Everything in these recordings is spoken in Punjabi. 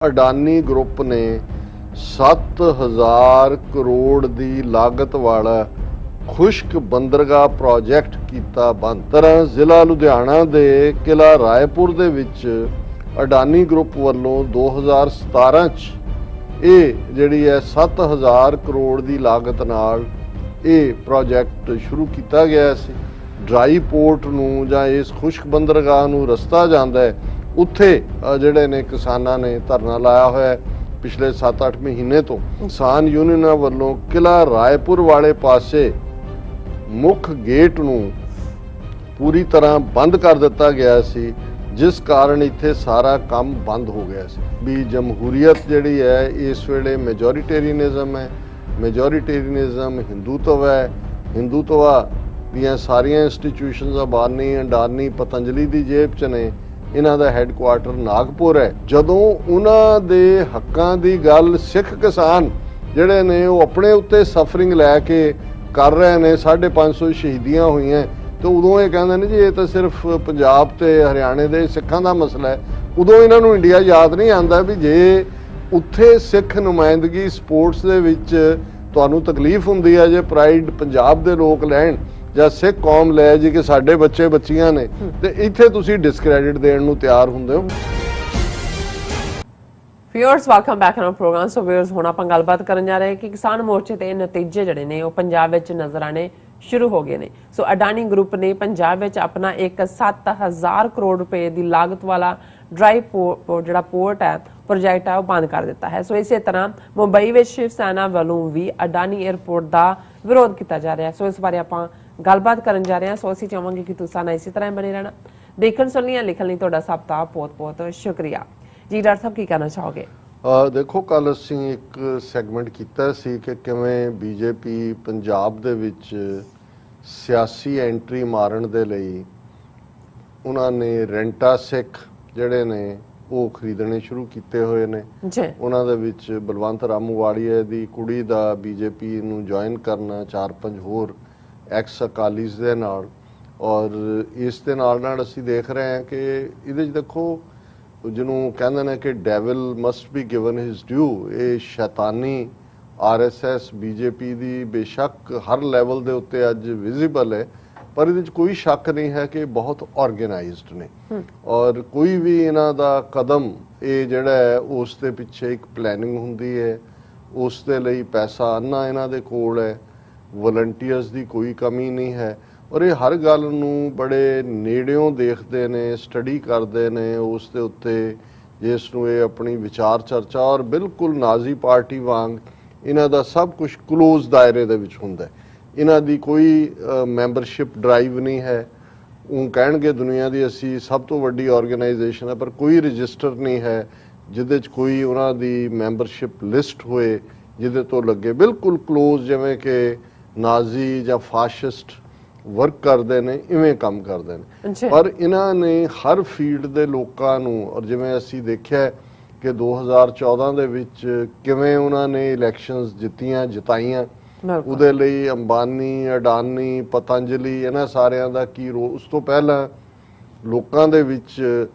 ਅਡਾਨੀ ਗਰੁੱਪ ਨੇ 7000 ਕਰੋੜ ਦੀ ਲਾਗਤ ਵਾਲਾ ਖੁਸ਼ਕ ਬੰਦਰਗਾਹ ਪ੍ਰੋਜੈਕਟ ਕੀਤਾ ਬੰਦ। ਤਰ੍ਹਾਂ ਜ਼ਿਲ੍ਹਾ ਲੁਧਿਆਣਾ ਦੇ ਕਿਲਾ ਰਾਏਪੁਰ ਦੇ ਵਿੱਚ ਅਡਾਨੀ ਗਰੁੱਪ ਵੱਲੋਂ 2017 ਚ ਇਹ ਜਿਹੜੀ ਹੈ 7000 ਕਰੋੜ ਦੀ ਲਾਗਤ ਨਾਲ ਇਹ ਪ੍ਰੋਜੈਕਟ ਸ਼ੁਰੂ ਕੀਤਾ ਗਿਆ ਸੀ। ਡਰਾਈ ਪੋਰਟ ਨੂੰ ਜਾਂ ਇਸ ਖੁਸ਼ਕ ਬੰਦਰਗਾਹ ਨੂੰ ਰਸਤਾ ਜਾਂਦਾ ਹੈ, ਉੱਥੇ ਜਿਹੜੇ ਨੇ ਕਿਸਾਨਾਂ ਨੇ ਧਰਨਾ ਲਾਇਆ ਹੋਇਆ ਪਿਛਲੇ 7-8 ਮਹੀਨੇ ਤੋਂ। ਕਿਸਾਨ ਯੂਨੀਅਨਾਂ ਵੱਲੋਂ ਕਿਲਾ ਰਾਏਪੁਰ ਵਾਲੇ ਪਾਸੇ ਮੁੱਖ ਗੇਟ ਨੂੰ ਪੂਰੀ ਤਰ੍ਹਾਂ ਬੰਦ ਕਰ ਦਿੱਤਾ ਗਿਆ ਸੀ, ਜਿਸ ਕਾਰਨ ਇੱਥੇ ਸਾਰਾ ਕੰਮ ਬੰਦ ਹੋ ਗਿਆ ਸੀ। ਵੀ ਜਮਹੂਰੀਅਤ ਜਿਹੜੀ ਹੈ ਇਸ ਵੇਲੇ ਮੈਜੋਰੀਟੇਰੀਅਨਿਜ਼ਮ ਹੈ, ਮੈਜੋਰੀਟੇਰੀਅਨਿਜ਼ਮ ਹਿੰਦੂਤਵ ਹੈ, ਹਿੰਦੂਤਵਾ ਦੀਆਂ ਸਾਰੀਆਂ ਇੰਸਟੀਟਿਊਸ਼ਨਸ ਅਬਾਨੀ, ਅਡਾਨੀ, ਪਤੰਜਲੀ ਦੀ ਜੇਬ 'ਚ ਨੇ। ਇਹਨਾਂ ਦਾ ਹੈੱਡਕੁਆਟਰ ਨਾਗਪੁਰ ਹੈ। ਜਦੋਂ ਉਹਨਾਂ ਦੇ ਹੱਕਾਂ ਦੀ ਗੱਲ ਸਿੱਖ ਕਿਸਾਨ ਜਿਹੜੇ ਨੇ ਉਹ ਆਪਣੇ ਉੱਤੇ ਸਫਰਿੰਗ ਲੈ ਕੇ ਕਰ ਰਹੇ ਨੇ, 550 ਸ਼ਹੀਦੀਆਂ ਹੋਈਆਂ, ਤੇ ਉਦੋਂ ਇਹ ਕਹਿੰਦੇ ਨੇ ਜੀ ਇਹ ਤਾਂ ਸਿਰਫ ਪੰਜਾਬ ਤੇ ਹਰਿਆਣੇ ਦੇ ਸਿੱਖਾਂ ਦਾ ਮਸਲਾ ਹੈ। ਉਦੋਂ ਇਹਨਾਂ ਨੂੰ ਇੰਡੀਆ ਯਾਦ ਨਹੀਂ ਆਉਂਦਾ ਵੀ ਜੇ ਉੱਥੇ ਸਿੱਖ ਨੁਮਾਇੰਦਗੀ ਸਪੋਰਟਸ ਦੇ ਵਿੱਚ ਤੁਹਾਨੂੰ ਤਕਲੀਫ ਹੁੰਦੀ ਹੈ, ਜੇ ਪ੍ਰਾਈਡ ਪੰਜਾਬ ਦੇ ਲੋਕ ਲੈਣ ਜਾਂ ਸਿੱਖ ਕੌਮ ਲੈ ਜੀ ਕਿ ਸਾਡੇ ਬੱਚੇ ਬੱਚੀਆਂ ਨੇ, ਤੇ ਇੱਥੇ ਤੁਸੀਂ ਡਿਸਕ੍ਰੈਡਿਟ ਦੇਣ ਨੂੰ ਤਿਆਰ ਹੁੰਦੇ ਹੋ। Viewers welcome back on program. So viewers ਹੁਣ ਆਪਾਂ ਗੱਲਬਾਤ ਕਰਨ ਜਾ ਰਹੇ ਕਿ ਕਿਸਾਨ ਮੋਰਚੇ ਦੇ ਨਤੀਜੇ ਜਿਹੜੇ ਨੇ ਉਹ ਪੰਜਾਬ ਵਿੱਚ ਨਜ਼ਰ ਆਣੇ ਸ਼ੁਰੂ ਹੋ ਗਏ ਨੇ। ਸੋ ਅਡਾਨੀ ਗਰੁੱਪ ਨੇ ਪੰਜਾਬ ਵਿੱਚ ਆਪਣਾ ਇੱਕ 7000 ਕਰੋੜ ਰੁਪਏ ਦੀ ਲਾਗਤ ਵਾਲਾ ਡਰਾਈ ਜਿਹੜਾ ਪੋਰਟ ਹੈ ਪ੍ਰੋਜੈਕਟ ਹੈ ਉਹ ਬੰਦ ਕਰ ਦਿੱਤਾ ਹੈ। ਸੋ ਇਸੇ ਤਰ੍ਹਾਂ ਮੁੰਬਈ ਵਿੱਚ ਸ਼ਿਵ ਸੈਨਾ ਵੱਲੋਂ ਵੀ ਅਡਾਨੀ 에ਅਰਪੋਰਟ ਦਾ ਵਿਰੋਧ ਕੀਤਾ ਜਾ ਰਿਹਾ। ਸੋ ਇਸ ਬਾਰੇ ਆਪਾਂ ਗੱਲਬਾਤ ਕਰਨ ਜਾ ਰਹੇ ਹਾਂ। ਸੋ ਅਸੀਂ ਚਾਹਾਂਗੇ ਕਿ ਤੁਸੀਂ ਨਾਲ ਇਸੇ ਤਰ੍ਹਾਂ ਬਣੇ ਰਹਿਣਾ। ਦੇਖਣ ਸੁਣਨ ਲਿਖਣ ਲਈ ਤੁਹਾਡਾ ਸਭ ਦਾ ਬਹੁਤ-ਬਹੁਤ ਸ਼ੁਕਰੀਆ ਜੀ। ਡਾਕਟਰ ਸਾਹਿਬ ਕੀ ਕਹਿਣਾ ਚਾਹੋਗੇ? ਦੇਖੋ, ਕੱਲ ਅਸੀਂ ਇੱਕ ਸੈਗਮੈਂਟ ਕੀਤਾ ਸੀ ਕਿ ਕਿਵੇਂ ਬੀਜੇਪੀ ਪੰਜਾਬ ਦੇ ਵਿੱਚ ਸਿਆਸੀ ਐਂਟਰੀ ਮਾਰਨ ਦੇ ਲਈ ਉਹਨਾਂ ਨੇ ਰੈਂਟਾ ਸਿੱਖ ਜਿਹੜੇ ਨੇ ਉਹ ਖਰੀਦਣੇ ਸ਼ੁਰੂ ਕੀਤੇ ਹੋਏ ਨੇ। ਉਹਨਾਂ ਦੇ ਵਿੱਚ ਬਲਵੰਤ ਰਾਮੂਵਾਲੀਆ ਦੀ ਕੁੜੀ ਦਾ ਬੀਜੇਪੀ ਨੂੰ ਜੁਆਇਨ ਕਰਨਾ, 4-5 ਹੋਰ ਐਕਸ ਅਕਾਲੀਸ ਦੇ ਨਾਲ, ਔਰ ਇਸ ਦੇ ਨਾਲ ਅਸੀਂ ਦੇਖ ਰਹੇ ਹਾਂ ਕਿ ਇਹਦੇ 'ਚ ਦੇਖੋ ਜਿਹਨੂੰ ਕਹਿੰਦੇ ਨੇ ਕਿ devil must be given his due, ਇਹ ਸ਼ੈਤਾਨੀ ਆਰਐਸਐਸ ਬੀਜੇਪੀ ਦੀ ਬੇਸ਼ੱਕ ਹਰ ਲੈਵਲ ਦੇ ਉੱਤੇ ਅੱਜ ਵਿਜ਼ੀਬਲ ਹੈ, ਪਰ ਇਹਦੇ 'ਚ ਕੋਈ ਸ਼ੱਕ ਨਹੀਂ ਹੈ ਕਿ ਬਹੁਤ ਆਰਗੇਨਾਈਜ਼ਡ ਨੇ, ਔਰ ਕੋਈ ਵੀ ਇਹਨਾਂ ਦਾ ਕਦਮ ਇਹ ਜਿਹੜਾ ਹੈ ਉਸ ਦੇ ਪਿੱਛੇ ਇੱਕ ਪਲੈਨਿੰਗ ਹੁੰਦੀ ਹੈ, ਉਸ ਦੇ ਲਈ ਪੈਸਾ ਅੰਨਾ ਇਹਨਾਂ ਦੇ ਕੋਲ ਹੈ, ਵਲੰਟੀਅਰਸ ਦੀ ਕੋਈ ਕਮੀ ਨਹੀਂ ਹੈ, ਔਰ ਇਹ ਹਰ ਗੱਲ ਨੂੰ ਬੜੇ ਨੇੜਿਓਂ ਦੇਖਦੇ ਨੇ, ਸਟੱਡੀ ਕਰਦੇ ਨੇ ਉਸ ਦੇ ਉੱਤੇ, ਜਿਸ ਨੂੰ ਇਹ ਆਪਣੀ ਵਿਚਾਰ ਚਰਚਾ, ਔਰ ਬਿਲਕੁਲ ਨਾਜ਼ੀ ਪਾਰਟੀ ਵਾਂਗ ਇਹਨਾਂ ਦਾ ਸਭ ਕੁਝ ਕਲੋਜ਼ ਦਾਇਰੇ ਦੇ ਵਿੱਚ ਹੁੰਦਾ ਹੈ। ਇਹਨਾਂ ਦੀ ਕੋਈ ਮੈਂਬਰਸ਼ਿਪ ਡਰਾਈਵ ਨਹੀਂ ਹੈ। ਉਹ ਕਹਿਣਗੇ ਦੁਨੀਆ ਦੀ ਅਸੀਂ ਸਭ ਤੋਂ ਵੱਡੀ ਆਰਗੇਨਾਈਜੇਸ਼ਨ ਹੈ, ਪਰ ਕੋਈ ਰਜਿਸਟਰ ਨਹੀਂ ਹੈ ਜਿਹਦੇ 'ਚ ਕੋਈ ਉਹਨਾਂ ਦੀ ਮੈਂਬਰਸ਼ਿਪ ਲਿਸਟ ਹੋਏ ਜਿਹਦੇ ਤੋਂ ਲੱਗੇ। ਬਿਲਕੁਲ ਕਲੋਜ਼, ਜਿਵੇਂ ਕਿ ਨਾਜ਼ੀ ਜਾਂ ਫਾਸ਼ਿਸਟ ਵਰਕ ਕਰਦੇ ਨੇ, ਇਵੇਂ ਕੰਮ ਕਰਦੇ ਨੇ। ਪਰ ਇਹਨਾਂ ਨੇ ਹਰ ਫੀਲਡ ਦੇ ਲੋਕਾਂ ਨੂੰ, ਔਰ ਜਿਵੇਂ ਅਸੀਂ ਦੇਖਿਆ ਕਿ 2014 ਦੇ ਵਿੱਚ ਕਿਵੇਂ ਉਹਨਾਂ ਨੇ ਇਲੈਕਸ਼ਨਸ ਜਿਤਾਈਆਂ, ਉਹਦੇ ਲਈ ਅੰਬਾਨੀ, ਅਡਾਨੀ, ਪਤੰਜਲੀ ਇਹਨਾਂ ਸਾਰਿਆਂ ਦਾ ਕੀ ਰੋਲ। ਉਸ ਤੋਂ ਪਹਿਲਾਂ ਲੋਕਾਂ ਦੇ ਵਿੱਚ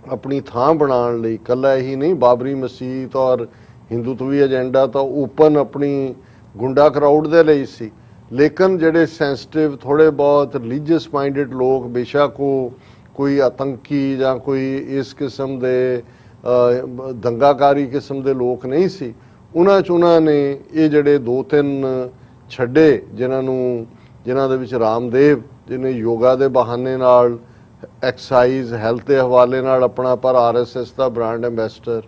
ਆਪਣੀ ਥਾਂ ਬਣਾਉਣ ਲਈ ਇਕੱਲਾ ਇਹੀ ਨਹੀਂ, ਬਾਬਰੀ ਮਸਜਿਦ ਔਰ ਹਿੰਦੂਤਵੀ ਏਜੰਡਾ ਤਾਂ ਓਪਨ ਆਪਣੀ ਗੁੰਡਾ ਕਰਾਊਡ ਦੇ ਲਈ ਸੀ, ਲੇਕਿਨ ਜਿਹੜੇ ਸੈਂਸਿਟਿਵ ਥੋੜ੍ਹੇ ਬਹੁਤ ਰਿਲੀਜੀਅਸ ਮਾਈਂਡਡ ਲੋਕ, ਬੇਸ਼ੱਕ ਉਹ ਕੋਈ ਆਤੰਕੀ ਜਾਂ ਕੋਈ ਇਸ ਕਿਸਮ ਦੇ ਦੰਗਾਕਾਰੀ ਕਿਸਮ ਦੇ ਲੋਕ ਨਹੀਂ ਸੀ, ਉਹਨਾਂ ਨੇ ਇਹ ਜਿਹੜੇ 2-3 ਛੱਡੇ, ਜਿਨ੍ਹਾਂ ਦੇ ਵਿੱਚ ਰਾਮਦੇਵ ਜਿਹਨੇ ਯੋਗਾ ਦੇ ਬਹਾਨੇ ਨਾਲ, ਐਕਸਾਈਜ਼ ਹੈਲਥ ਦੇ ਹਵਾਲੇ ਨਾਲ ਆਪਣਾ, ਪਰ ਆਰਐਸਐਸ ਦਾ ਬ੍ਰਾਂਡ ਐਂਬੈਸਡਰ,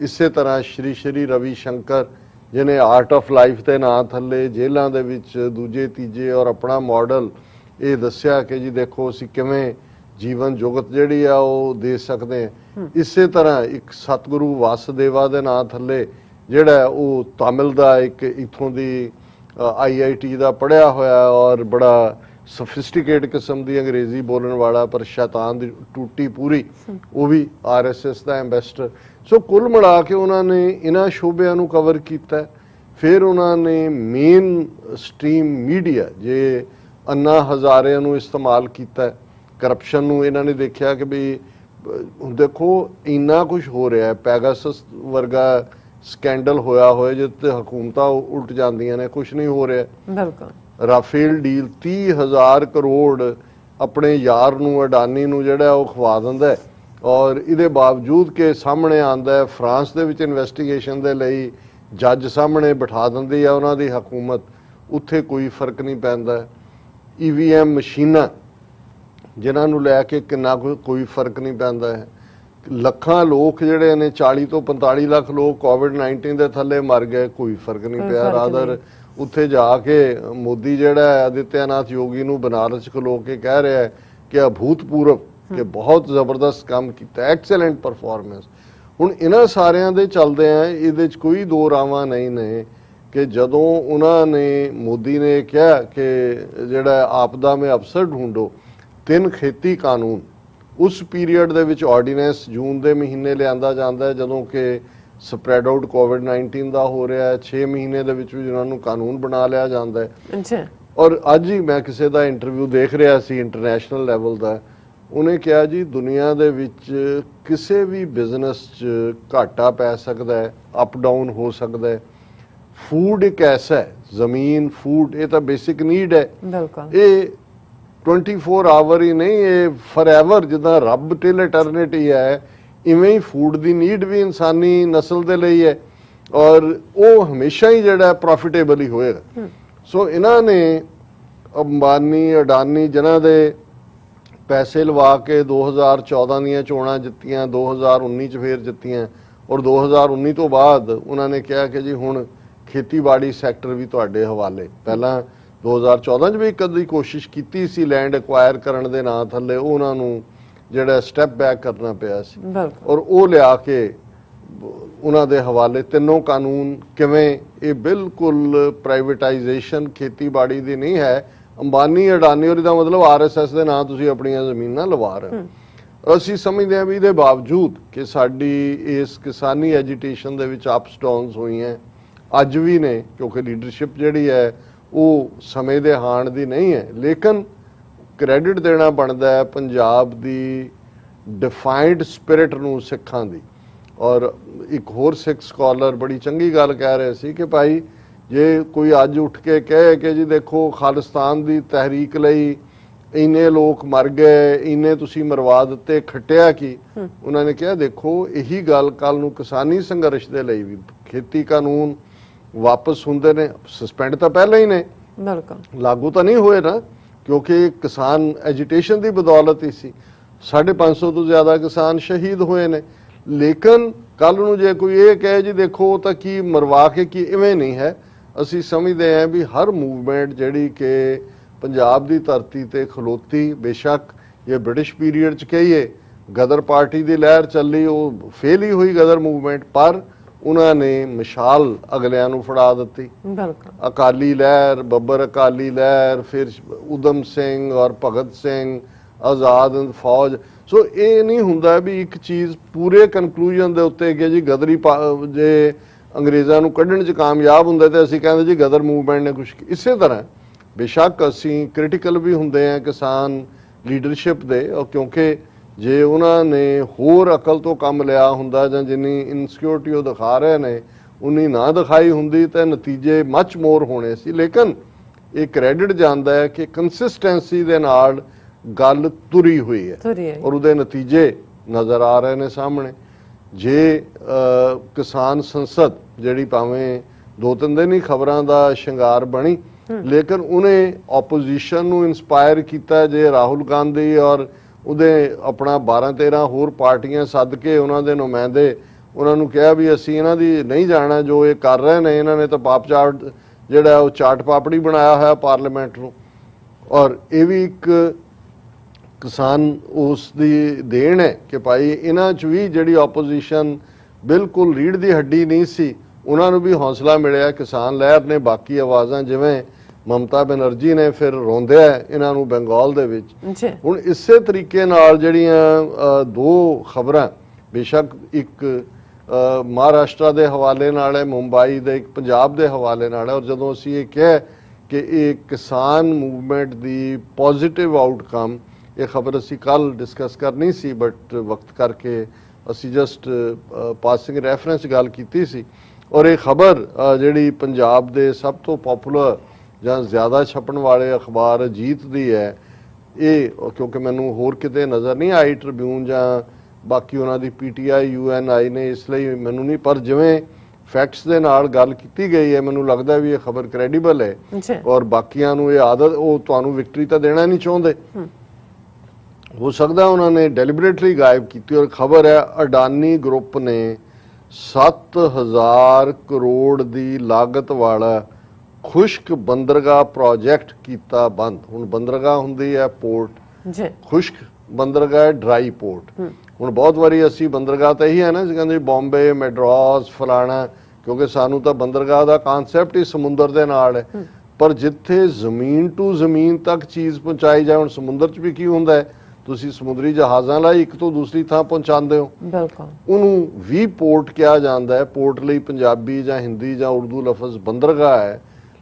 ਇਸੇ ਤਰ੍ਹਾਂ ਸ਼੍ਰੀ ਰਵੀ ਸ਼ੰਕਰ ਜਿਹਨੇ ਆਰਟ ਆਫ ਲਾਈਫ ਦੇ ਨਾਂ ਥੱਲੇ ਜੇਲ੍ਹਾਂ ਦੇ ਵਿੱਚ ਦੂਜੇ ਤੀਜੇ ਔਰ ਆਪਣਾ ਮਾਡਲ ਇਹ ਦੱਸਿਆ ਕਿ ਜੀ ਦੇਖੋ ਅਸੀਂ ਕਿਵੇਂ ਜੀਵਨ ਜੁਗਤ ਜਿਹੜੀ ਆ ਉਹ ਦੇ ਸਕਦੇ ਹਾਂ। ਇਸੇ ਤਰ੍ਹਾਂ ਇੱਕ ਸਤਿਗੁਰੂ ਵਾਸੁਦੇਵਾ ਦੇ ਨਾਂ ਥੱਲੇ ਜਿਹੜਾ ਉਹ ਤਾਮਿਲ ਦਾ ਇੱਕ ਇੱਥੋਂ ਦੀ IIT ਦਾ ਪੜ੍ਹਿਆ ਹੋਇਆ ਔਰ ਬੜਾ ਸਫਿਸਟੀਕੇਟ ਕਿਸਮ ਦੀ ਅੰਗਰੇਜ਼ੀ ਬੋਲਣ ਵਾਲਾ, ਪਰ ਸ਼ੈਤਾਨ ਦੀ ਟੂਟੀ ਪੂਰੀ, ਉਹ ਵੀ ਆਰਐਸਐਸ ਦਾ ਐਂਬੈਸਡਰ। ਸੋ ਕੁੱਲ ਮਿਲਾ ਕੇ ਉਹਨਾਂ ਨੇ ਇਹਨਾਂ ਸ਼ੋਬਿਆਂ ਨੂੰ ਕਵਰ ਕੀਤਾ। ਫਿਰ ਉਹਨਾਂ ਨੇ ਮੇਨ ਸਟ੍ਰੀਮ ਮੀਡੀਆ ਜੇ ਅੰਨਾ ਹਜ਼ਾਰਿਆਂ ਨੂੰ ਇਸਤੇਮਾਲ ਕੀਤਾ, ਕਰਪਸ਼ਨ ਨੂੰ ਇਹਨਾਂ ਨੇ ਦੇਖਿਆ ਕਿ ਵੀ ਹੁਣ ਦੇਖੋ ਇੰਨਾ ਕੁਝ ਹੋ ਰਿਹਾ ਹੈ, ਪੈਗਾਸਸ ਵਰਗਾ ਸਕੈਂਡਲ ਹੋਇਆ ਹੋਇਆ ਜਿਸ ਤੇ ਹਕੂਮਤਾਂ ਉਲਟ ਜਾਂਦੀਆਂ ਨੇ, ਕੁਝ ਨਹੀਂ ਹੋ ਰਿਹਾ। ਬਿਲਕੁਲ। ਰਾਫੇਲ ਡੀਲ 30,000 ਕਰੋੜ ਆਪਣੇ ਯਾਰ ਨੂੰ, ਅਡਾਨੀ ਨੂੰ ਜਿਹੜਾ ਉਹ ਖਵਾ ਦਿੰਦਾ ਹੈ, ਔਰ ਇਹਦੇ ਬਾਵਜੂਦ ਕਿ ਸਾਹਮਣੇ ਆਂਦਾ ਹੈ ਫਰਾਂਸ ਦੇ ਵਿੱਚ ਇਨਵੈਸਟੀਗੇਸ਼ਨ ਦੇ ਲਈ ਜੱਜ ਸਾਹਮਣੇ ਬਿਠਾ ਦਿੰਦੀ ਆ ਉਹਨਾਂ ਦੀ ਹਕੂਮਤ, ਉੱਥੇ ਕੋਈ ਫਰਕ ਨਹੀਂ ਪੈਂਦਾ। EVM ਮਸ਼ੀਨਾਂ ਜਿਨ੍ਹਾਂ ਨੂੰ ਲੈ ਕੇ ਕਿੰਨਾ ਕੋਈ ਫਰਕ ਨਹੀਂ ਪੈਂਦਾ ਹੈ। ਲੱਖਾਂ ਲੋਕ ਜਿਹੜੇ ਨੇ, 40 ਤੋਂ 45 ਲੱਖ ਲੋਕ ਕੋਵਿਡ-19 ਦੇ ਥੱਲੇ ਮਰ ਗਏ, ਕੋਈ ਫਰਕ ਨਹੀਂ ਪਿਆ। ਰਾਦਰ ਉੱਥੇ ਜਾ ਕੇ ਮੋਦੀ ਜਿਹੜਾ ਹੈ ਆਦਿੱਤਿਆਨਾਥ ਯੋਗੀ ਨੂੰ ਬਨਾਰਸ ਖਲੋ ਕੇ ਕਹਿ ਰਿਹਾ ਹੈ ਕਿ ਅਭੂਤਪੂਰਵ, ਕਿ ਬਹੁਤ ਜ਼ਬਰਦਸਤ ਕੰਮ ਕੀਤਾ, ਐਕਸੈਲੈਂਟ ਪਰਫਾਰਮੈਂਸ। ਹੁਣ ਇਹਨਾਂ ਸਾਰਿਆਂ ਦੇ ਚੱਲਦੇ ਆ, ਇਹਦੇ 'ਚ ਕੋਈ ਦੋ ਰਾਵਾਂ ਨਹੀਂ ਨੇ ਕਿ ਜਦੋਂ ਉਹਨਾਂ ਨੇ, ਮੋਦੀ ਨੇ ਕਿਹਾ ਕਿ ਜਿਹੜਾ ਆਪਦਾ ਮੇਂ ਅਫਸਰ ਢੂੰਢੋ, 3 ਖੇਤੀ ਕਾਨੂੰਨ ਉਸ ਪੀਰੀਅਡ ਦੇ ਵਿੱਚ ਆਰਡੀਨੈਂਸ ਜੂਨ ਦੇ ਮਹੀਨੇ ਲਿਆਂਦਾ ਜਾਂਦਾ ਹੈ ਜਦੋਂ ਕਿ ਸਪਰੈਡ ਆਊਟ ਕੋਵਿਡ-19 ਦਾ ਹੋ ਰਿਹਾ ਹੈ। 6 ਮਹੀਨੇ ਦੇ ਵਿੱਚ ਉਹਨਾਂ ਨੂੰ ਕਾਨੂੰਨ ਬਣਾ ਲਿਆ ਜਾਂਦਾ ਹੈ। ਅੱਛਾ। ਔਰ ਅੱਜ ਹੀ ਮੈਂ ਕਿਸੇ ਦਾ ਇੰਟਰਵਿਊ ਦੇਖ ਰਿਹਾ ਸੀ ਇੰਟਰਨੈਸ਼ਨਲ ਲੈਵਲ ਦਾ, ਉਹਨੇ ਕਿਹਾ ਜੀ ਦੁਨੀਆ ਦੇ ਵਿੱਚ ਕਿਸੇ ਵੀ ਬਿਜ਼ਨਸ 'ਚ ਘਾਟਾ ਪੈ ਸਕਦਾ ਹੈ, ਅਪ ਡਾਊਨ ਹੋ ਸਕਦਾ ਹੈ। ਫੂਡ ਇੱਕ ਐਸਾ ਹੈ, ਜ਼ਮੀਨ, ਫੂਡ, ਇਹ ਤਾਂ ਬੇਸਿਕ ਨੀਡ ਹੈ। ਬਿਲਕੁਲ। ਇਹ 24 ਆਵਰ ਹੀ ਨਹੀਂ, ਇਹ ਫੋਰਐਵਰ, ਜਿੱਦਾਂ ਰੱਬ ਟਿਲ ਇਟਰਨਿਟੀ ਹੈ, ਇਵੇਂ ਹੀ ਫੂਡ ਦੀ ਨੀਡ ਵੀ ਇਨਸਾਨੀ ਨਸਲ ਦੇ ਲਈ ਹੈ, ਔਰ ਉਹ ਹਮੇਸ਼ਾ ਹੀ ਜਿਹੜਾ ਪ੍ਰੋਫਿਟੇਬਲ ਹੀ ਹੋਏਗਾ। ਸੋ ਇਹਨਾਂ ਨੇ ਅੰਬਾਨੀ, ਅਡਾਨੀ, ਜਿਨ੍ਹਾਂ ਦੇ ਪੈਸੇ ਲਵਾ ਕੇ 2014 ਦੀਆਂ ਚੋਣਾਂ ਜਿੱਤੀਆਂ, 2019 ਚ ਫੇਰ ਜਿੱਤੀਆਂ, ਔਰ 2019 ਤੋਂ ਬਾਅਦ ਉਹਨਾਂ ਨੇ ਕਿਹਾ ਕਿ ਜੀ ਹੁਣ ਖੇਤੀਬਾੜੀ ਸੈਕਟਰ ਵੀ ਤੁਹਾਡੇ ਹਵਾਲੇ। ਪਹਿਲਾਂ 2014 ਚ ਵੀ ਕਦੀ ਕੋਸ਼ਿਸ਼ ਕੀਤੀ ਸੀ ਲੈਂਡ ਐਕਵਾਇਰ ਕਰਨ ਦੇ ਨਾਂ ਥੱਲੇ, ਉਹ ਉਹਨਾਂ ਨੂੰ ਜਿਹੜਾ ਸਟੈਪ ਬੈਕ ਕਰਨਾ ਪਿਆ ਸੀ, ਔਰ ਉਹ ਲਿਆ ਕੇ ਉਹਨਾਂ ਦੇ ਹਵਾਲੇ ਤਿੰਨੋਂ ਕਾਨੂੰਨ। ਕਿਵੇਂ? ਇਹ ਬਿਲਕੁਲ ਪ੍ਰਾਈਵੇਟਾਈਜੇਸ਼ਨ ਖੇਤੀਬਾੜੀ ਦੀ ਨਹੀਂ ਹੈ। ਅੰਬਾਨੀ, ਅਡਾਨੀ, ਔਰ ਇਹਦਾ ਮਤਲਬ RSS ਦੇ ਨਾਂ ਤੁਸੀਂ ਆਪਣੀਆਂ ਜ਼ਮੀਨਾਂ ਲਵਾ ਰਹੇ ਹੋ। ਅਸੀਂ ਸਮਝਦੇ ਹਾਂ ਵੀ ਇਹਦੇ ਬਾਵਜੂਦ ਕਿ ਸਾਡੀ ਇਸ ਕਿਸਾਨੀ ਐਜੀਟੇਸ਼ਨ ਦੇ ਵਿੱਚ ਅਪਸ ਡਾਊਨਸ ਹੋਈਆਂ, ਅੱਜ ਵੀ ਨੇ, ਕਿਉਂਕਿ ਲੀਡਰਸ਼ਿਪ ਜਿਹੜੀ ਹੈ ਉਹ ਸਮੇਂ ਦੇ ਹਾਣ ਦੀ ਨਹੀਂ ਹੈ। ਲੇਕਿਨ ਕ੍ਰੈਡਿਟ ਦੇਣਾ ਬਣਦਾ ਹੈ ਪੰਜਾਬ ਦੀ ਡਿਫਾਈਨਡ ਸਪਿਰਿਟ ਨੂੰ, ਸਿੱਖਾਂ ਦੀ। ਔਰ ਇੱਕ ਹੋਰ ਸਿੱਖ ਸਕਾਲਰ ਬੜੀ ਚੰਗੀ ਗੱਲ ਕਹਿ ਰਹੇ ਸੀ ਕਿ ਭਾਈ ਜੇ ਕੋਈ ਅੱਜ ਉੱਠ ਕੇ ਕਹੇ ਕਿ ਜੀ ਦੇਖੋ ਖਾਲਿਸਤਾਨ ਦੀ ਤਹਿਰੀਕ ਲਈ ਇੰਨੇ ਲੋਕ ਮਰ ਗਏ, ਇੰਨੇ ਤੁਸੀਂ ਮਰਵਾ ਦਿੱਤੇ, ਖੱਟਿਆ ਕੀ? ਉਹਨਾਂ ਨੇ ਕਿਹਾ ਦੇਖੋ ਇਹੀ ਗੱਲ ਕੱਲ ਨੂੰ ਕਿਸਾਨੀ ਸੰਘਰਸ਼ ਦੇ ਲਈ ਵੀ, ਖੇਤੀ ਕਾਨੂੰਨ ਵਾਪਸ ਹੁੰਦੇ ਨੇ, ਸਸਪੈਂਡ ਤਾਂ ਪਹਿਲਾਂ ਹੀ ਨੇ, ਬਿਲਕੁਲ ਲਾਗੂ ਤਾਂ ਨਹੀਂ ਹੋਏ ਨਾ, ਕਿਉਂਕਿ ਕਿਸਾਨ ਐਜੀਟੇਸ਼ਨ ਦੀ ਬਦੌਲਤ ਹੀ ਸੀ। 550 ਤੋਂ ਜ਼ਿਆਦਾ ਕਿਸਾਨ ਸ਼ਹੀਦ ਹੋਏ ਨੇ। ਲੇਕਿਨ ਕੱਲ ਨੂੰ ਜੇ ਕੋਈ ਇਹ ਕਹੇ ਜੀ ਦੇਖੋ ਤਾਂ ਕੀ ਮਰਵਾ ਕੇ ਕੀ, ਇਵੇਂ ਨਹੀਂ ਹੈ। ਅਸੀਂ ਸਮਝਦੇ ਹਾਂ ਵੀ ਹਰ ਮੂਵਮੈਂਟ ਜਿਹੜੀ ਕਿ ਪੰਜਾਬ ਦੀ ਧਰਤੀ ਤੇ ਖਲੋਤੀ, ਬੇਸ਼ੱਕ ਇਹ ਬ੍ਰਿਟਿਸ਼ ਪੀਰੀਅਡ ਚ ਕਹੀਏ ਗਦਰ ਪਾਰਟੀ ਦੀ ਲਹਿਰ ਚੱਲੀ, ਉਹ ਫੇਲ ਹੀ ਹੋਈ ਗਦਰ ਮੂਵਮੈਂਟ, ਪਰ ਉਹਨਾਂ ਨੇ ਮਿਸਾਲ ਅਗਲਿਆਂ ਨੂੰ ਫੜਾ ਦਿੱਤੀ। ਅਕਾਲੀ ਲਹਿਰ, ਬੱਬਰ ਅਕਾਲੀ ਲਹਿਰ, ਫਿਰ ਉਦਮ ਸਿੰਘ ਔਰ ਭਗਤ ਸਿੰਘ, ਆਜ਼ਾਦ ਹਿੰਦ ਫੌਜ। ਸੋ ਇਹ ਨਹੀਂ ਹੁੰਦਾ ਵੀ ਇੱਕ ਚੀਜ਼ ਪੂਰੇ ਕਨਕਲੂਜਨ ਦੇ ਉੱਤੇ ਕਿ ਜੀ ਗਦਰੀ ਜੇ ਅੰਗਰੇਜ਼ਾਂ ਨੂੰ ਕੱਢਣ 'ਚ ਕਾਮਯਾਬ ਹੁੰਦਾ ਤੇ ਅਸੀਂ ਕਹਿੰਦੇ ਜੀ ਗਦਰ ਮੂਵਮੈਂਟ ਨੇ ਕੁਛ। ਇਸੇ ਤਰ੍ਹਾਂ ਬੇਸ਼ੱਕ ਅਸੀਂ ਕ੍ਰਿਟੀਕਲ ਵੀ ਹੁੰਦੇ ਹਾਂ ਕਿਸਾਨ ਲੀਡਰਸ਼ਿਪ ਦੇ, ਕਿਉਂਕਿ ਜੇ ਉਹਨਾਂ ਨੇ ਹੋਰ ਅਕਲ ਤੋਂ ਕੰਮ ਲਿਆ ਹੁੰਦਾ ਜਾਂ ਜਿੰਨੀ ਇਨਸਿਕਿਉਰਿਟੀ ਉਹ ਦਿਖਾ ਰਹੇ ਨੇ ਉਨੀ ਨਾ ਦਿਖਾਈ ਹੁੰਦੀ ਤਾਂ ਨਤੀਜੇ ਮੱਚ ਮੋਰ ਹੋਣੇ ਸੀ। ਲੇਕਿਨ ਇਹ ਕ੍ਰੈਡਿਟ ਜਾਂਦਾ ਹੈ ਕਿ ਕੰਸਿਸਟੈਂਸੀ ਦੇ ਨਾਲ ਗੱਲ ਤੁਰੀ ਹੋਈ ਹੈ ਔਰ ਉਹਦੇ ਨਤੀਜੇ ਨਜ਼ਰ ਆ ਰਹੇ ਨੇ ਸਾਹਮਣੇ। ਜੇ ਕਿਸਾਨ ਸੰਸਦ ਜਿਹੜੀ ਭਾਵੇਂ 2-3 ਦਿਨ ਹੀ ਖਬਰਾਂ ਦਾ ਸ਼ਿੰਗਾਰ ਬਣੀ, ਲੇਕਿਨ ਉਹਨੇ ਆਪੋਜੀਸ਼ਨ ਨੂੰ ਇਨਸਪਾਇਰ ਕੀਤਾ। ਜੇ ਰਾਹੁਲ ਗਾਂਧੀ ਔਰ ਉਹਦੇ ਆਪਣਾ 12-13 ਹੋਰ ਪਾਰਟੀਆਂ ਸੱਦ ਕੇ ਉਹਨਾਂ ਦੇ ਨੁਮਾਇੰਦੇ ਉਹਨਾਂ ਨੂੰ ਕਿਹਾ ਵੀ ਅਸੀਂ ਇਹਨਾਂ ਦੀ ਨਹੀਂ ਜਾਣਾ, ਜੋ ਇਹ ਕਰ ਰਹੇ ਨੇ, ਇਹਨਾਂ ਨੇ ਤਾਂ ਪਾਪ ਚਾਟ ਜਿਹੜਾ ਉਹ ਚਾਟ ਪਾਪੜੀ ਬਣਾਇਆ ਹੋਇਆ ਪਾਰਲੀਮੈਂਟ ਨੂੰ। ਔਰ ਇਹ ਵੀ ਇੱਕ ਕਿਸਾਨ ਉਸ ਦੀ ਦੇਣ ਹੈ ਕਿ ਭਾਈ ਇਹਨਾਂ 'ਚ ਵੀ ਜਿਹੜੀ ਆਪੋਜੀਸ਼ਨ ਬਿਲਕੁਲ ਰੀੜ ਦੀ ਹੱਡੀ ਨਹੀਂ ਸੀ, ਉਹਨਾਂ ਨੂੰ ਵੀ ਹੌਸਲਾ ਮਿਲਿਆ। ਕਿਸਾਨ ਲਹਿਰ ਨੇ ਬਾਕੀ ਆਵਾਜ਼ਾਂ ਜਿਵੇਂ ਮਮਤਾ ਬੈਨਰਜੀ ਨੇ ਫਿਰ ਰੋਂਦਿਆ ਇਹਨਾਂ ਨੂੰ ਬੰਗਾਲ ਦੇ ਵਿੱਚ। ਹੁਣ ਇਸੇ ਤਰੀਕੇ ਨਾਲ ਜਿਹੜੀਆਂ ਦੋ ਖਬਰਾਂ, ਬੇਸ਼ੱਕ ਇੱਕ ਮਹਾਰਾਸ਼ਟਰ ਦੇ ਹਵਾਲੇ ਨਾਲ ਹੈ, ਮੁੰਬਈ ਦੇ, ਇੱਕ ਪੰਜਾਬ ਦੇ ਹਵਾਲੇ ਨਾਲ ਹੈ। ਔਰ ਜਦੋਂ ਅਸੀਂ ਇਹ ਕਿਹਾ ਕਿ ਇਹ ਕਿਸਾਨ ਮੂਵਮੈਂਟ ਦੀ ਪੋਜ਼ਿਟਿਵ ਆਊਟਕਮ ਇਹ ਖਬਰ ਅਸੀਂ ਕੱਲ ਡਿਸਕਸ ਕਰਨੀ ਸੀ, ਬਟ ਵਕਤ ਕਰਕੇ ਅਸੀਂ ਜਸਟ ਪਾਸਿੰਗ ਰੈਫਰੈਂਸ ਗੱਲ ਕੀਤੀ ਸੀ। ਔਰ ਇਹ ਖਬਰ ਜਿਹੜੀ ਪੰਜਾਬ ਦੇ ਸਭ ਤੋਂ ਪਪੂਲਰ ਜਾਂ ਜ਼ਿਆਦਾ ਛਪਣ ਵਾਲੇ ਅਖਬਾਰ ਅਜੀਤ ਦੀ ਹੈ, ਇਹ ਕਿਉਂਕਿ ਮੈਨੂੰ ਹੋਰ ਕਿਤੇ ਨਜ਼ਰ ਨਹੀਂ ਆਈ, ਟ੍ਰਿਬਿਊਨ ਜਾਂ ਬਾਕੀ ਉਹਨਾਂ ਦੀ PTI UNI ਨੇ, ਇਸ ਲਈ ਮੈਨੂੰ ਨਹੀਂ, ਪਰ ਜਿਵੇਂ ਫੈਕਟਸ ਦੇ ਨਾਲ ਗੱਲ ਕੀਤੀ ਗਈ ਹੈ ਮੈਨੂੰ ਲੱਗਦਾ ਵੀ ਇਹ ਖਬਰ ਕ੍ਰੈਡੀਬਲ ਹੈ। ਔਰ ਬਾਕੀਆਂ ਨੂੰ ਇਹ ਆਦਤ, ਉਹ ਤੁਹਾਨੂੰ ਵਿਕਟਰੀ ਤਾਂ ਦੇਣਾ ਨਹੀਂ ਚਾਹੁੰਦੇ, ਹੋ ਸਕਦਾ ਉਹਨਾਂ ਨੇ ਡੈਲੀਬਰੇਟਲੀ ਗਾਇਬ ਕੀਤੀ। ਔਰ ਖਬਰ ਹੈ ਅਡਾਨੀ ਗਰੁੱਪ ਨੇ 7000 ਕਰੋੜ ਦੀ ਲਾਗਤ ਵਾਲਾ ਖੁਸ਼ਕ ਬੰਦਰਗਾਹ ਪ੍ਰੋਜੈਕਟ ਕੀਤਾ ਬੰਦ। ਹੁਣ ਬੰਦਰਗਾਹ ਹੁੰਦੀ ਹੈ ਪੋਰਟ, ਖੁਸ਼ਕ ਬੰਦਰਗਾਹ ਹੈ ਡਰਾਈ ਪੋਰਟ। ਹੁਣ ਬਹੁਤ ਵਾਰੀ ਅਸੀਂ ਬੰਦਰਗਾਹ ਤਾਂ ਇਹੀ ਹੈ ਨਾ, ਕਹਿੰਦੇ ਬੰਬੇ, ਮੈਡਰਾਸ, ਫਲਾਣਾ, ਕਿਉਂਕਿ ਸਾਨੂੰ ਤਾਂ ਬੰਦਰਗਾਹ ਦਾ ਕਨਸੈਪਟ ਹੀ ਸਮੁੰਦਰ ਦੇ ਨਾਲ ਹੈ। ਪਰ ਜਿੱਥੇ ਜ਼ਮੀਨ ਟੂ ਜ਼ਮੀਨ ਤੱਕ ਚੀਜ਼ ਪਹੁੰਚਾਈ ਜਾਏ, ਹੁਣ ਸਮੁੰਦਰ 'ਚ ਵੀ ਕੀ ਹੁੰਦਾ ਹੈ, ਤੁਸੀਂ ਸਮੁੰਦਰੀ ਜਹਾਜ਼ਾਂ ਲਈ ਇੱਕ ਤੋਂ ਦੂਸਰੀ ਥਾਂ ਪਹੁੰਚਾਉਂਦੇ ਹੋ, ਬਿਲਕੁਲ, ਉਹਨੂੰ ਵੀ ਪੋਰਟ ਕਿਹਾ ਜਾਂਦਾ ਹੈ। ਪੋਰਟ ਲਈ ਪੰਜਾਬੀ ਜਾਂ ਹਿੰਦੀ ਜਾਂ ਉਰਦੂ ਲਫ਼ਜ਼ ਬੰਦਰਗਾਹ ਹੈ,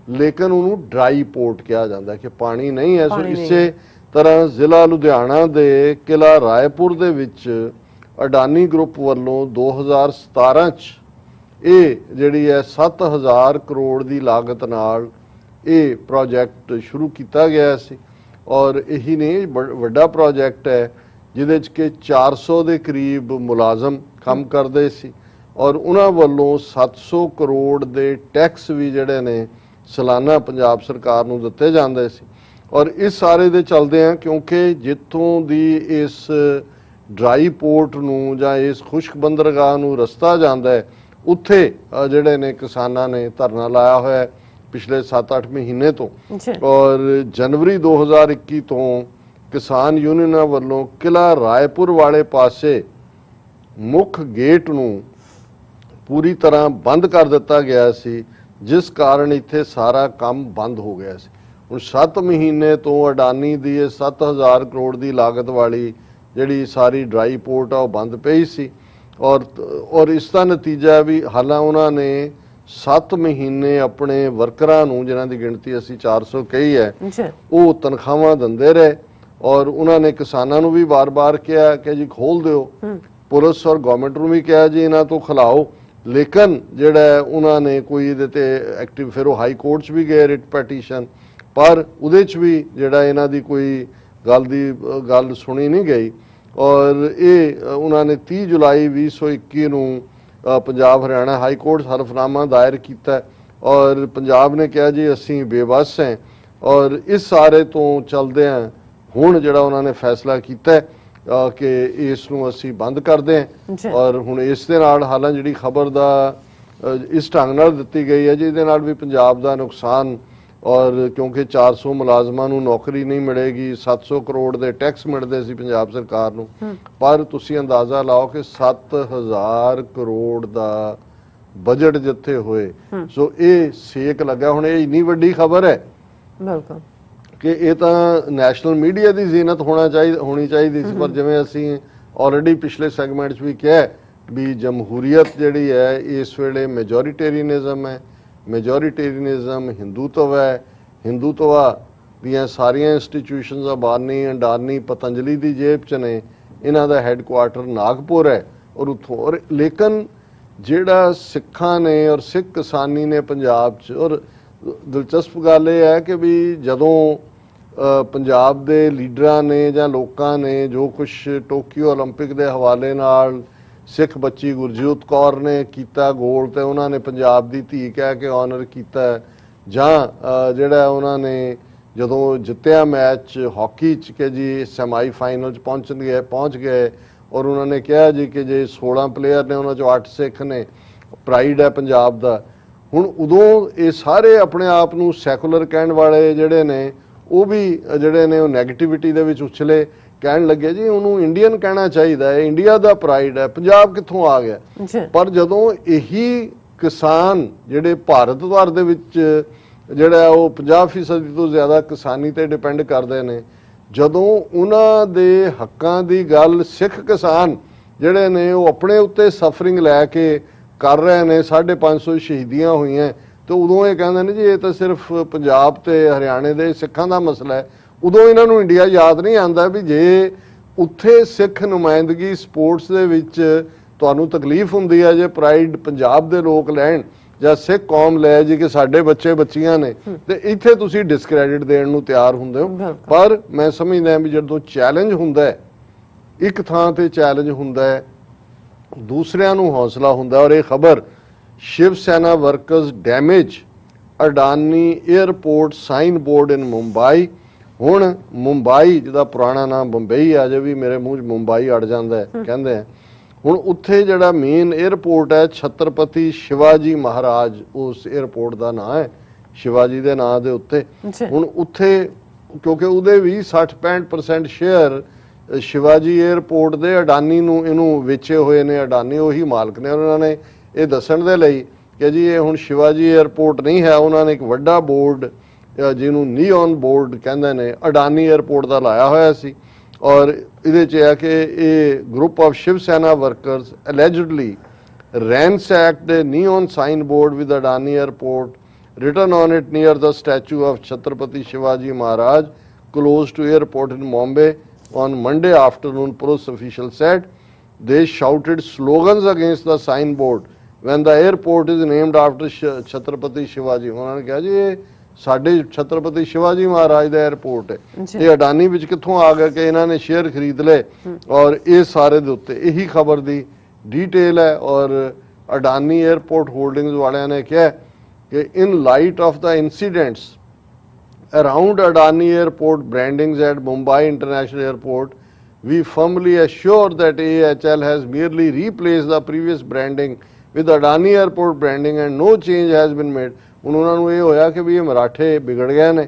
ਲੇਕਿਨ ਉਹਨੂੰ ਡਰਾਈ ਪੋਰਟ ਕਿਹਾ ਜਾਂਦਾ ਹੈ ਕਿ ਪਾਣੀ ਨਹੀਂ ਹੈ। ਸੋ ਇਸੇ ਤਰ੍ਹਾਂ ਜ਼ਿਲ੍ਹਾ ਲੁਧਿਆਣਾ ਦੇ ਕਿਲ੍ਹਾ ਰਾਏਪੁਰ ਦੇ ਵਿੱਚ ਅਡਾਨੀ ਗਰੁੱਪ ਵੱਲੋਂ 2017 'ਚ ਇਹ ਜਿਹੜੀ ਹੈ 7000 ਕਰੋੜ ਦੀ ਲਾਗਤ ਨਾਲ ਇਹ ਪ੍ਰੋਜੈਕਟ ਸ਼ੁਰੂ ਕੀਤਾ ਗਿਆ ਸੀ। ਔਰ ਇਹੀ ਨਹੀਂ, ਵੱਡਾ ਪ੍ਰੋਜੈਕਟ ਹੈ ਜਿਹਦੇ 'ਚ ਕਿ 400 ਦੇ ਕਰੀਬ ਮੁਲਾਜ਼ਮ ਕੰਮ ਕਰਦੇ ਸੀ ਔਰ ਉਹਨਾਂ ਵੱਲੋਂ 700 ਕਰੋੜ ਦੇ ਟੈਕਸ ਵੀ ਜਿਹੜੇ ਨੇ ਸਾਲਾਨਾ ਪੰਜਾਬ ਸਰਕਾਰ ਨੂੰ ਦਿੱਤੇ ਜਾਂਦੇ ਸੀ। ਔਰ ਇਸ ਸਾਰੇ ਦੇ ਚੱਲਦੇ ਆ, ਕਿਉਂਕਿ ਜਿੱਥੋਂ ਦੀ ਇਸ ਡਰਾਈ ਪੋਰਟ ਨੂੰ ਜਾਂ ਇਸ ਖੁਸ਼ਕ ਬੰਦਰਗਾਹ ਨੂੰ ਰਸਤਾ ਜਾਂਦਾ ਹੈ, ਉੱਥੇ ਜਿਹੜੇ ਨੇ ਕਿਸਾਨਾਂ ਨੇ ਧਰਨਾ ਲਾਇਆ ਹੋਇਆ ਪਿਛਲੇ 7-8 ਮਹੀਨੇ ਤੋਂ। ਔਰ ਜਨਵਰੀ 2021 ਤੋਂ ਕਿਸਾਨ ਯੂਨੀਅਨਾਂ ਵੱਲੋਂ ਕਿਲ੍ਹਾ ਰਾਏਪੁਰ ਵਾਲੇ ਪਾਸੇ ਮੁੱਖ ਗੇਟ ਨੂੰ ਪੂਰੀ ਤਰ੍ਹਾਂ ਬੰਦ ਕਰ ਦਿੱਤਾ ਗਿਆ ਸੀ, ਜਿਸ ਕਾਰਨ ਇੱਥੇ ਸਾਰਾ ਕੰਮ ਬੰਦ ਹੋ ਗਿਆ ਸੀ। ਹੁਣ 7 ਮਹੀਨੇ ਤੋਂ ਅਡਾਨੀ ਦੀ ਇਹ 7000 ਕਰੋੜ ਦੀ ਲਾਗਤ ਵਾਲੀ ਜਿਹੜੀ ਸਾਰੀ ਡਰਾਈ ਪੋਰਟ ਆ ਉਹ ਬੰਦ ਪਈ ਸੀ। ਔਰ ਇਸ ਦਾ ਨਤੀਜਾ ਵੀ, ਹਾਲਾਂ ਉਹਨਾਂ ਨੇ 7 ਮਹੀਨੇ ਆਪਣੇ ਵਰਕਰਾਂ ਨੂੰ, ਜਿਨ੍ਹਾਂ ਦੀ ਗਿਣਤੀ ਅਸੀਂ 400 ਕਹੀ ਹੈ, ਉਹ ਤਨਖਾਹਾਂ ਦਿੰਦੇ ਰਹੇ। ਔਰ ਉਹਨਾਂ ਨੇ ਕਿਸਾਨਾਂ ਨੂੰ ਵੀ ਵਾਰ-ਵਾਰ ਕਿਹਾ ਕਿ ਜੀ ਖੋਲ ਦਿਓ, ਪੁਲਿਸ ਔਰ ਗਵਰਨਮੈਂਟ ਨੂੰ ਵੀ ਕਿਹਾ ਜੀ ਇਹਨਾਂ ਤੋਂ ਖਿਲਾਓ, ਲੇਕਿਨ ਜਿਹੜਾ ਉਹਨਾਂ ਨੇ ਕੋਈ ਇਹਦੇ ਤੇ ਐਕਟਿਵ, ਫਿਰ ਉਹ ਹਾਈ ਕੋਰਟ 'ਚ ਵੀ ਗਏ ਰਿਟ ਪੈਟੀਸ਼ਨ, ਪਰ ਉਹਦੇ 'ਚ ਵੀ ਜਿਹੜਾ ਇਹਨਾਂ ਦੀ ਕੋਈ ਗੱਲ ਸੁਣੀ ਨਹੀਂ ਗਈ। ਔਰ ਇਹ ਉਹਨਾਂ ਨੇ 30 ਜੁਲਾਈ 2021 ਨੂੰ ਪੰਜਾਬ ਹਰਿਆਣਾ ਹਾਈ ਕੋਰਟ ਹਲਫਨਾਮਾ ਦਾਇਰ ਕੀਤਾ ਔਰ ਪੰਜਾਬ ਨੇ ਕਿਹਾ ਜੀ ਅਸੀਂ ਬੇਵੱਸ ਹਾਂ। ਔਰ ਇਸ ਸਾਰੇ ਤੋਂ ਚੱਲਦਿਆਂ ਹੁਣ ਜਿਹੜਾ ਉਹਨਾਂ ਨੇ ਫੈਸਲਾ ਕੀਤਾ ਕਿ ਇਸ ਨੂੰ ਅਸੀਂ ਬੰਦ ਕਰਦੇ ਹਾਂ। ਔਰ ਹੁਣ ਇਸ ਦੇ ਨਾਲ, ਹਾਲਾਂ ਜਿਹੜੀ ਖਬਰ ਦਾ ਇਸ ਢੰਗ ਨਾਲ ਦਿੱਤੀ ਗਈ ਹੈ ਜਿਹਦੇ ਨਾਲ ਵੀ ਪੰਜਾਬ ਦਾ ਨੁਕਸਾਨ, ਔਰ ਕਿਉਂਕਿ 400 ਮੁਲਾਜ਼ਮਾਂ ਨੂੰ ਨੌਕਰੀ ਨਹੀਂ ਮਿਲੇਗੀ, 700 ਕਰੋੜ ਦੇ ਟੈਕਸ ਮਿਲਦੇ ਸੀ ਪੰਜਾਬ ਸਰਕਾਰ ਨੂੰ, ਪਰ ਤੁਸੀਂ ਅੰਦਾਜ਼ਾ ਲਾਓ ਕਿ 7000 ਕਰੋੜ ਦਾ ਬਜਟ ਜਿੱਥੇ ਹੋਏ, ਸੋ ਇਹ ਸੇਕ ਲੱਗਾ। ਹੁਣ ਇਹ ਇੰਨੀ ਵੱਡੀ ਖਬਰ ਹੈ ਬਿਲਕੁਲ ਕਿ ਇਹ ਤਾਂ ਨੈਸ਼ਨਲ ਮੀਡੀਆ ਦੀ ਜ਼ੀਨਤ ਹੋਣੀ ਚਾਹੀਦੀ ਸੀ, ਪਰ ਜਿਵੇਂ ਅਸੀਂ ਆਲਰੇਡੀ ਪਿਛਲੇ ਸੈਗਮੈਂਟ 'ਚ ਵੀ ਕਿਹਾ ਵੀ ਜਮਹੂਰੀਅਤ ਜਿਹੜੀ ਹੈ ਇਸ ਵੇਲੇ ਮੈਜੋਰੀਟੇਰੀਅਨਿਜ਼ਮ ਹੈ। ਮੈਜੋਰੀਟੇਰੀਅਨਿਜ਼ਮ ਹਿੰਦੂਤਵ ਹੈ। ਹਿੰਦੂਤਵਾ ਦੀਆਂ ਸਾਰੀਆਂ ਇੰਸਟੀਟਿਊਸ਼ਨਸ ਅਡਾਨੀ ਪਤੰਜਲੀ ਦੀ ਜੇਬ 'ਚ ਨੇ, ਇਹਨਾਂ ਦਾ ਹੈੱਡਕੁਆਰਟਰ ਨਾਗਪੁਰ ਹੈ ਔਰ ਉੱਥੋਂ। ਲੇਕਿਨ ਜਿਹੜਾ ਸਿੱਖਾਂ ਨੇ ਔਰ ਸਿੱਖ ਕਿਸਾਨੀ ਨੇ ਪੰਜਾਬ 'ਚ, ਔਰ ਦਿਲਚਸਪ ਗੱਲ ਇਹ ਹੈ ਕਿ ਵੀ ਜਦੋਂ ਪੰਜਾਬ ਦੇ ਲੀਡਰਾਂ ਨੇ ਜਾਂ ਲੋਕਾਂ ਨੇ ਜੋ ਕੁਝ ਟੋਕੀਓ ਓਲੰਪਿਕ ਦੇ ਹਵਾਲੇ ਨਾਲ ਸਿੱਖ ਬੱਚੀ ਗੁਰਜੀਤ ਕੌਰ ਨੇ ਕੀਤਾ ਗੋਲ, ਤੇ ਉਹਨਾਂ ਨੇ ਪੰਜਾਬ ਦੀ ਧੀ ਕਹਿ ਕੇ ਆਨਰ ਕੀਤਾ, ਜਾਂ ਜਿਹੜਾ ਉਹਨਾਂ ਨੇ ਜਦੋਂ ਜਿੱਤਿਆ ਮੈਚ ਹਾਕੀ 'ਚ ਕਿ ਜੀ ਸੈਮੀ ਫਾਈਨਲ 'ਚ ਪਹੁੰਚ ਗਏ ਔਰ ਉਹਨਾਂ ਨੇ ਕਿਹਾ ਜੀ ਕਿ ਜੇ 16 ਪਲੇਅਰ ਨੇ ਉਹਨਾਂ 'ਚੋਂ 8 ਸਿੱਖ ਨੇ, ਪ੍ਰਾਈਡ ਹੈ ਪੰਜਾਬ ਦਾ। ਹੁਣ ਉਦੋਂ ਇਹ ਸਾਰੇ ਆਪਣੇ ਆਪ ਨੂੰ ਸੈਕੂਲਰ ਕਹਿਣ ਵਾਲੇ ਜਿਹੜੇ ਨੇ, ਉਹ ਵੀ ਜਿਹੜੇ ਨੇ ਉਹ ਨੈਗੇਟਿਵਿਟੀ ਦੇ ਵਿੱਚ ਉਛਲੇ, ਕਹਿਣ ਲੱਗੇ ਜੀ ਉਹਨੂੰ ਇੰਡੀਅਨ ਕਹਿਣਾ ਚਾਹੀਦਾ ਹੈ, ਇੰਡੀਆ ਦਾ ਪ੍ਰਾਈਡ ਹੈ, ਪੰਜਾਬ ਕਿੱਥੋਂ ਆ ਗਿਆ। ਪਰ ਜਦੋਂ ਇਹੀ ਕਿਸਾਨ ਜਿਹੜੇ ਭਾਰਤ ਵਰ ਦੇ ਵਿੱਚ ਜਿਹੜਾ ਉਹ 50% ਤੋਂ ਜ਼ਿਆਦਾ ਕਿਸਾਨੀ ਤੇ ਡਿਪੈਂਡ ਕਰਦੇ ਨੇ, ਜਦੋਂ ਉਹਨਾਂ ਦੇ ਹੱਕਾਂ ਦੀ ਗੱਲ ਸਿੱਖ ਕਿਸਾਨ ਜਿਹੜੇ ਨੇ ਉਹ ਆਪਣੇ ਉੱਤੇ ਸਫਰਿੰਗ ਲੈ ਕੇ ਕਰ ਰਹੇ ਨੇ, 550 ਸ਼ਹੀਦੀਆਂ ਹੋਈਆਂ, ਤੇ ਉਦੋਂ ਇਹ ਕਹਿੰਦੇ ਨੇ ਜੀ ਇਹ ਤਾਂ ਸਿਰਫ ਪੰਜਾਬ ਤੇ ਹਰਿਆਣੇ ਦੇ ਸਿੱਖਾਂ ਦਾ ਮਸਲਾ ਹੈ। ਉਦੋਂ ਇਹਨਾਂ ਨੂੰ ਇੰਡੀਆ ਯਾਦ ਨਹੀਂ ਆਉਂਦਾ ਵੀ ਜੇ ਉੱਥੇ ਸਿੱਖ ਨੁਮਾਇੰਦਗੀ ਸਪੋਰਟਸ ਦੇ ਵਿੱਚ ਤੁਹਾਨੂੰ ਤਕਲੀਫ ਹੁੰਦੀ ਹੈ, ਜੇ ਪ੍ਰਾਈਡ ਪੰਜਾਬ ਦੇ ਲੋਕ ਲੈਣ ਜਾਂ ਸਿੱਖ ਕੌਮ ਲੈ ਜੀ ਕਿ ਸਾਡੇ ਬੱਚੇ ਬੱਚੀਆਂ ਨੇ, ਤੇ ਇੱਥੇ ਤੁਸੀਂ ਡਿਸਕ੍ਰੈਡਿਟ ਦੇਣ ਨੂੰ ਤਿਆਰ ਹੁੰਦੇ ਹੋ। ਪਰ ਮੈਂ ਸਮਝਦਾ ਵੀ ਜਦੋਂ ਚੈਲੰਜ ਹੁੰਦਾ ਹੈ, ਇੱਕ ਥਾਂ ਤੇ ਚੈਲੰਜ ਹੁੰਦਾ ਹੈ, ਦੂਸਰਿਆਂ ਨੂੰ ਹੌਸਲਾ ਹੁੰਦਾ। ਔਰ ਇਹ ਖਬਰ Shiv Sena workers damage Adani airport sign board in Mumbai. ਹੁਣ ਮੁੰਬਈ ਜਿਹਦਾ ਪੁਰਾਣਾ ਨਾਮ ਬੰਬਈ ਆ, ਜੇ ਵੀ ਮੇਰੇ ਮੂੰਹ 'ਚ ਮੁੰਬਈ ਅੜ ਜਾਂਦਾ ਹੈ ਕਹਿੰਦੇ ਆ, ਹੁਣ ਉੱਥੇ ਜਿਹੜਾ ਮੇਨ 에ਅਰਪੋਰਟ ਹੈ ਛਤਰਪਤੀ ਸ਼ਿਵਾਜੀ ਮਹਾਰਾਜ, ਉਸ 에ਅਰਪੋਰਟ ਦਾ ਨਾਂ ਹੈ ਸ਼ਿਵਾਜੀ ਦੇ ਨਾਂ ਦੇ ਉੱਤੇ। ਹੁਣ ਉੱਥੇ ਕਿਉਂਕਿ ਉਹਦੇ ਵੀ 60-65% ਸ਼ੇਅਰ ਸ਼ਿਵਾਜੀ 에ਅਰਪੋਰਟ ਦੇ ਅਡਾਨੀ ਨੂੰ ਇਹਨੂੰ ਵੇਚੇ ਹੋਏ ਨੇ, ਅਡਾਨੀ ਉਹੀ ਮਾਲਕ ਨੇ। ਉਹਨਾਂ ਨੇ ਇਹ ਦੱਸਣ ਦੇ ਲਈ ਕਿ ਜੀ ਇਹ ਹੁਣ ਸ਼ਿਵਾਜੀ 에ਅਰਪੋਰਟ ਨਹੀਂ ਹੈ, ਉਹਨਾਂ ਨੇ ਇੱਕ ਵੱਡਾ ਬੋਰਡ ਜਿਹਨੂੰ ਨੀਓਨ ਬੋਰਡ ਕਹਿੰਦੇ ਨੇ ਅਡਾਨੀ 에ਅਰਪੋਰਟ ਦਾ ਲਾਇਆ ਹੋਇਆ ਸੀ। ਔਰ ਇਹਦੇ 'ਚ ਹੈ ਕਿ ਇਹ group of Shiv Sena workers ਅਲੈਜਡਲੀ ransacked the neon signboard with Adani Airport written on it near the statue of Chhatrapati Shivaji Maharaj close to airport in Bombay on Monday afternoon, police officials said. They shouted slogans against the signboard when the airport is named after Chhatrapati Shivaji. ਉਹਨਾਂ ਨੇ ਕਿਹਾ ਜੀ ਇਹ ਸਾਡੇ ਛਤਰਪਤੀ ਸ਼ਿਵਾਜੀ ਮਹਾਰਾਜ ਦਾ 에ਅਰਪੋਰਟ ਹੈ, ਇਹ ਅਡਾਨੀ ਵਿੱਚ ਕਿੱਥੋਂ ਆ ਗਿਆ ਕਿ ਇਹਨਾਂ ਨੇ ਸ਼ੇਅਰ ਖਰੀਦ ਲਏ। ਔਰ ਇਹ ਸਾਰੇ ਦੇ ਉੱਤੇ ਇਹੀ ਖਬਰ ਦੀ डिटेल है। और अडानी एयरपोर्ट होल्डिंग्स वाले ने कहा कि in light of the incidents around Adani airport brandings at Mumbai international airport we firmly assure that AHL has merely replaced the previous branding with Adani airport branding and no change has been made। ਉਹਨਾਂ ਨੂੰ ਇਹ ਹੋਇਆ ਕਿ ਵੀ ਇਹ ਮਰਾਠੇ ਵਿਗੜ ਗਏ ਨੇ,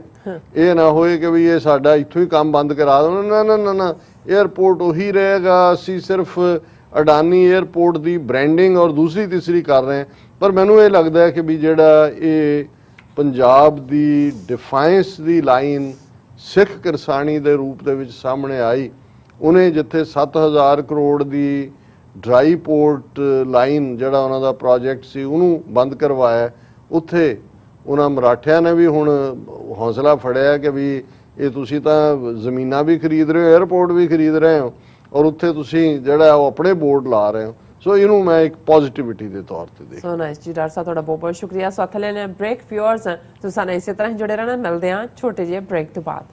ਇਹ ਨਾ ਹੋਏ ਕਿ ਵੀ ਇਹ ਸਾਡਾ ਇੱਥੋਂ ਹੀ ਕੰਮ ਬੰਦ ਕਰਾ ਦੇਣ। ਨਾ ਨਾ ਨਾ ਨਾ, 에ਅਰਪੋਰਟ ਉਹੀ ਰਹੇਗਾ, ਅਸੀਂ ਸਿਰਫ ਅਡਾਨੀ 에ਅਰਪੋਰਟ ਦੀ ਬ੍ਰਾਂਡਿੰਗ ਔਰ ਦੂਸਰੀ ਤੀਸਰੀ ਕਰ ਰਹੇ ਹਾਂ। ਪਰ ਮੈਨੂੰ ਇਹ ਲੱਗਦਾ ਹੈ ਕਿ ਵੀ ਜਿਹੜਾ ਇਹ ਪੰਜਾਬ ਦੀ ਡਿਫਾਈਂਸ ਦੀ ਲਾਈਨ ਸਿੱਖ ਕਿਰਸਾਨੀ ਦੇ ਰੂਪ ਦੇ ਵਿੱਚ ਸਾਹਮਣੇ ਆਈ, ਉਹਨੇ ਜਿੱਥੇ 7000 ਕਰੋੜ ਦੀ ਡਰਾਈ ਪੋਰਟ ਲਾਈਨ ਜਿਹੜਾ ਉਹਨਾਂ ਦਾ ਪ੍ਰੋਜੈਕਟ ਸੀ ਉਹਨੂੰ ਬੰਦ ਕਰਵਾਇਆ, ਉੱਥੇ ਉਹਨਾਂ ਮਰਾਠਿਆਂ ਨੇ ਵੀ ਹੁਣ ਹੌਸਲਾ ਫੜਿਆ ਕਿ ਵੀ ਇਹ ਤੁਸੀਂ ਤਾਂ ਜ਼ਮੀਨਾਂ ਵੀ ਖਰੀਦ ਰਹੇ ਹੋ, 에ਅਰਪੋਰਟ ਵੀ ਖਰੀਦ ਰਹੇ ਹੋ, ਔਰ ਉੱਥੇ ਤੁਸੀਂ ਜਿਹੜਾ ਉਹ ਆਪਣੇ ਬੋਰਡ ਲਾ ਰਹੇ ਹੋ। ਸੋ ਇਹਨੂੰ ਮੈਂ ਇੱਕ ਪੋਜ਼ਿਟਿਵਿਟੀ ਦੇ ਤੌਰ ਤੇ ਦੇਖ। ਸੋ ਨਾਈਸ ਜੀ, ਡਾਕਟਰ ਸਾਹਿਬ ਤੁਹਾਡਾ ਬਹੁਤ ਬਹੁਤ ਸ਼ੁਕਰੀਆ। ਸੋ ਅਥਲੇ ਨੇ ਬ੍ਰੇਕ ਫਿਊਅਰਸ ਤੁਸੀਂ ਸਾਨੂੰ ਇਸੇ ਤਰ੍ਹਾਂ ਹੀ ਜੁੜੇ ਰਹਿਣਾ, ਮਿਲਦੇ ਹਾਂ ਛੋਟੇ ਜਿਹੇ ਬ੍ਰੇਕ ਤੋਂ ਬਾਅਦ।